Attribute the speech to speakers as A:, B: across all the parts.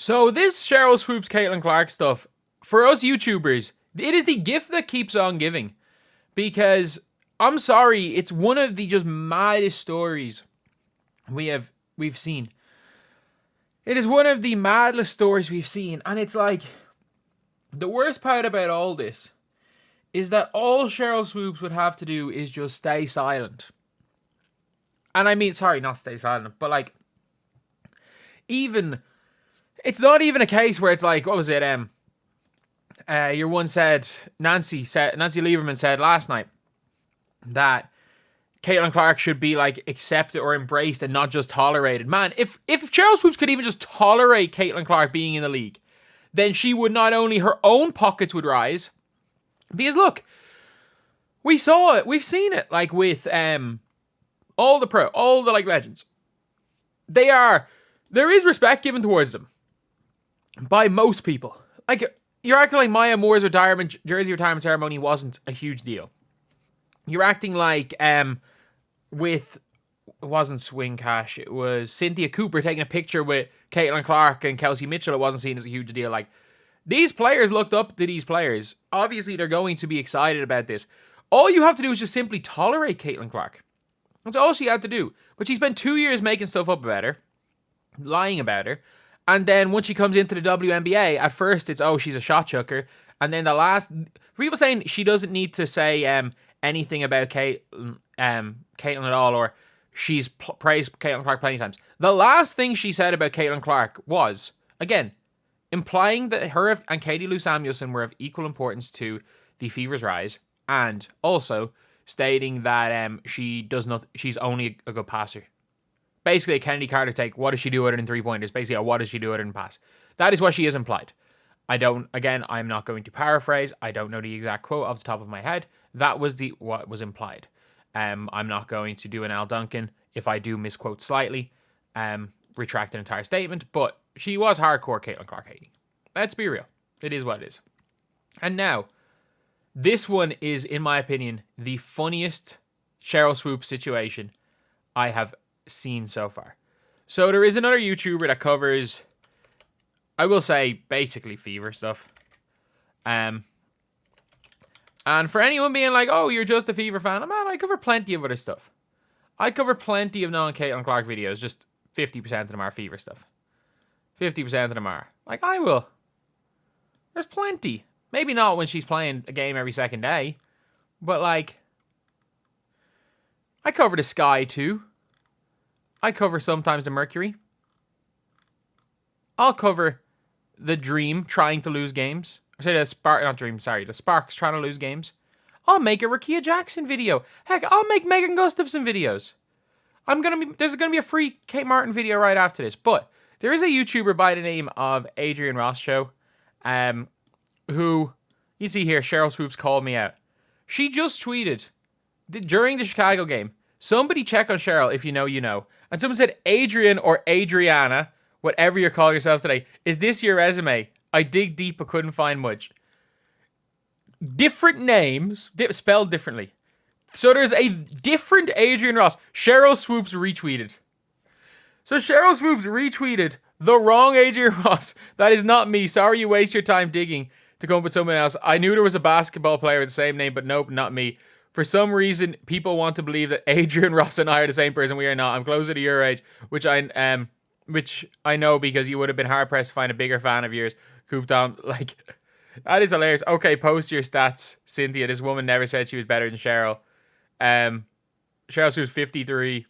A: So this Sheryl Swoopes, Caitlin Clark stuff, for us YouTubers, it is the gift that keeps on giving. Because, I'm sorry, it's one of the just maddest stories we've seen. It is one of the maddest stories we've seen. And it's like, the worst part about all this is that all Sheryl Swoopes would have to do is just stay silent. And I mean, sorry, not stay silent, but like, it's not even a case where it's like, what was it, your one said, Nancy Lieberman said last night that Caitlin Clark should be like accepted or embraced and not just tolerated. Man, if Cheryl Swoopes could even just tolerate Caitlin Clark being in the league, then she would not only, her own pockets would rise, because look, we've seen it, like with all the like legends. There is respect given towards them by most people. Like, you're acting like Maya Moore's jersey retirement ceremony wasn't a huge deal. You're acting like it wasn't Swing Cash, it was Cynthia Cooper taking a picture with Caitlin Clark and Kelsey Mitchell. It wasn't seen as a huge deal. Like, these players looked up to these players. Obviously, they're going to be excited about this. All you have to do is just simply tolerate Caitlin Clark. That's all she had to do. But she spent 2 years making stuff up about her, lying about her. And then once she comes into the WNBA, at first it's, oh, she's a shot chucker. And then people saying she doesn't need to say anything about Caitlin at all, or she's praised Caitlin Clark plenty of times. The last thing she said about Caitlin Clark was, again, implying that her and Katie Lou Samuelson were of equal importance to the Fever's rise, and also stating that she's only a good passer. Basically, a Kennedy Carter take, what does she do other than three-pointers? Basically, what does she do other than pass? That is what she has implied. I'm not going to paraphrase. I don't know the exact quote off the top of my head. That was what was implied. I'm not going to do an Al Duncan. If I do misquote slightly, retract an entire statement. But she was hardcore Caitlin Clark hating. Let's be real. It is what it is. And now, this one is, in my opinion, the funniest Sheryl Swoopes situation I have seen so far. So there is another YouTuber that covers, I will say, basically Fever stuff. And for anyone being like, oh, you're just a Fever fan, man, I cover plenty of other stuff. I cover plenty of non-Caitlin Clark videos, just 50% of them are Fever stuff. 50% of them are. Like, I will. There's plenty. Maybe not when she's playing a game every second day, but like, I cover the Sky too. I cover sometimes the Mercury. I'll cover the Dream trying to lose games. The Sparks trying to lose games. I'll make a Rakia Jackson video. Heck, I'll make Megan Gustafson videos. There's gonna be a free Kate Martin video right after this. But there is a YouTuber by the name of Adrian Ross Show, who, you see here, Sheryl Swoopes called me out. She just tweeted during the Chicago game, somebody check on Cheryl if you know, you know. And someone said, Adrian or Adriana, whatever you're calling yourself today, is this your resume? I dig deep but couldn't find much. Different names, spelled differently. So there's a different Adrian Ross. Sheryl Swoopes retweeted. So Sheryl Swoopes retweeted the wrong Adrian Ross. That is not me. Sorry you waste your time digging to come up with someone else. I knew there was a basketball player with the same name, but nope, not me. For some reason, people want to believe that Adrian Ross and I are the same person. We are not. I'm closer to your age, which I know because you would have been hard pressed to find a bigger fan of yours. Cooped on, like, that is hilarious. Okay, post your stats, Cynthia. This woman never said she was better than Cheryl. Cheryl Swoopes 53.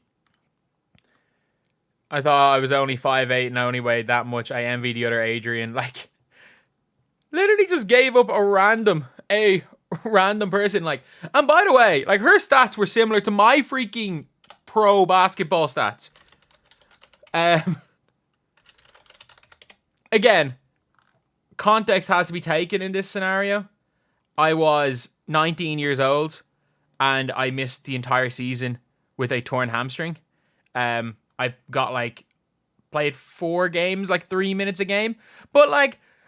A: I thought I was only 5'8" and I only weighed that much. I envy the other Adrian. Like, literally just gave up a random person. Like, and by the way, like, her stats were similar to my freaking pro basketball stats. Again, context has to be taken in this scenario. I was 19 years old and I missed the entire season with a torn hamstring. I got played 4 games, 3 minutes a game. But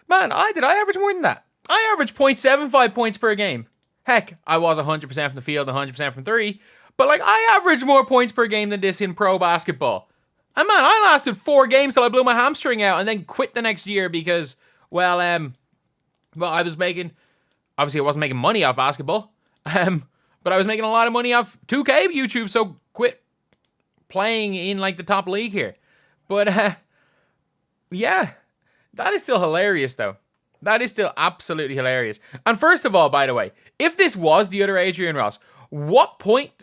A: man, I average more than that. I averaged 0.75 points per game. Heck, I was 100% from the field, 100% from 3. But I average more points per game than this in pro basketball. And man, I lasted 4 games till I blew my hamstring out and then quit the next year because, well, I was making, obviously I wasn't making money off basketball, but I was making a lot of money off 2K YouTube, so quit playing in like the top league here. But yeah, that is still hilarious though. That is still absolutely hilarious. And first of all, by the way, if this was the other Adrian Ross, what point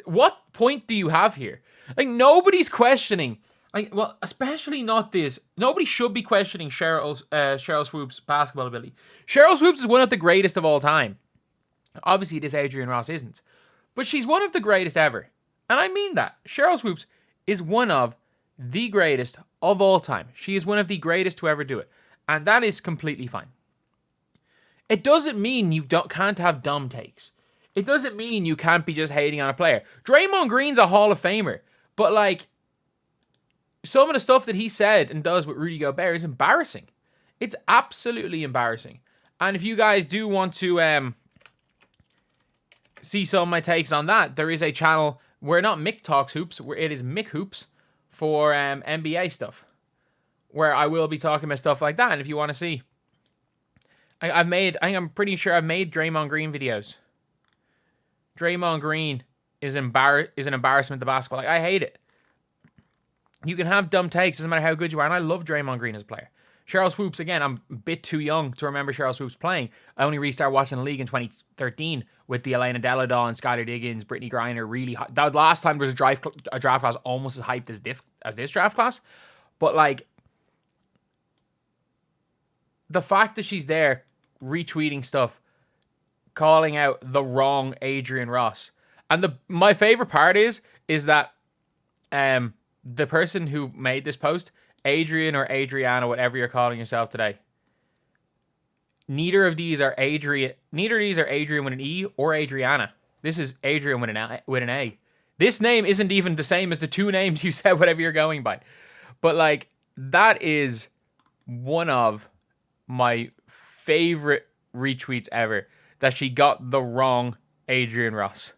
A: do you have here? Like, nobody's questioning, like, well, especially not this. Nobody should be questioning Sheryl Swoopes' basketball ability. Sheryl Swoopes is one of the greatest of all time. Obviously, this Adrian Ross isn't. But she's one of the greatest ever. And I mean that. Sheryl Swoopes is one of the greatest of all time. She is one of the greatest to ever do it. And that is completely fine. It doesn't mean you can't have dumb takes. It doesn't mean you can't be just hating on a player. Draymond Green's a Hall of Famer. But, like, some of the stuff that he said and does with Rudy Gobert is embarrassing. It's absolutely embarrassing. And if you guys do want to see some of my takes on that, there is a channel where not Mick Talks Hoops, where it is Mick Hoops for NBA stuff, where I will be talking about stuff like that. And if you want to see, I'm pretty sure I've made Draymond Green videos. Draymond Green is an embarrassment to basketball. Like, I hate it. You can have dumb takes, doesn't matter how good you are, and I love Draymond Green as a player. Sheryl Swoopes, again, I'm a bit too young to remember Sheryl Swoopes playing. I only restarted watching the league in 2013 with the Elena Deladon, Skylar Diggins, Brittany Griner. Really hot. That was the last time there was a draft class almost as hyped as this draft class. But, like, the fact that she's there retweeting stuff, calling out the wrong Adrian Ross. And my favorite part is that the person who made this post, Adrian or Adriana, whatever you're calling yourself today, neither of these are Adrian with an E or Adriana. This is Adrian with an A. This name isn't even the same as the 2 names you said, whatever you're going by. But, like, that is one of my favorite retweets ever, that she got the wrong Adrian Ross.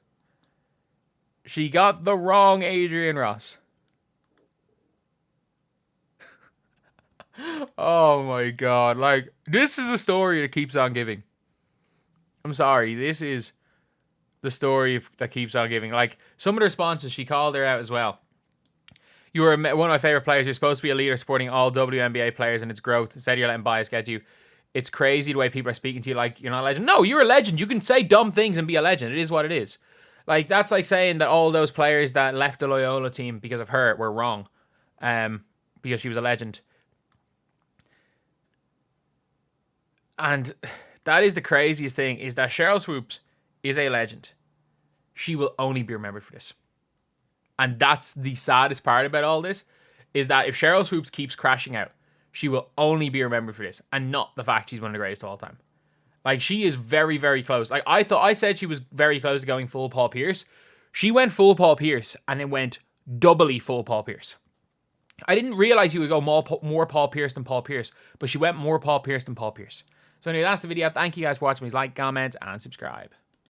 A: She got the wrong Adrian Ross. Oh my god, like, this is a story that keeps on giving. I'm sorry, this is the story that keeps on giving. Like, some of the responses, she called her out as well. You were one of my favorite players. You're supposed to be a leader supporting all WNBA players and its growth. Instead, you're letting bias get you. It's crazy the way people are speaking to you like you're not a legend. No, you're a legend. You can say dumb things and be a legend. It is what it is. Like, that's like saying that all those players that left the Loyola team because of her were wrong. Because she was a legend. And that is the craziest thing, is that Sheryl Swoopes is a legend. She will only be remembered for this. And that's the saddest part about all this, is that if Sheryl Swoopes keeps crashing out, she will only be remembered for this, and not the fact she's one of the greatest of all time. Like, she is very, very close. Like, I said she was very close to going full Paul Pierce. She went full Paul Pierce, and it went doubly full Paul Pierce. I didn't realize you would go more Paul Pierce than Paul Pierce, but she went more Paul Pierce than Paul Pierce. So anyway, that's the video. Thank you guys for watching. Please like, comment, and subscribe.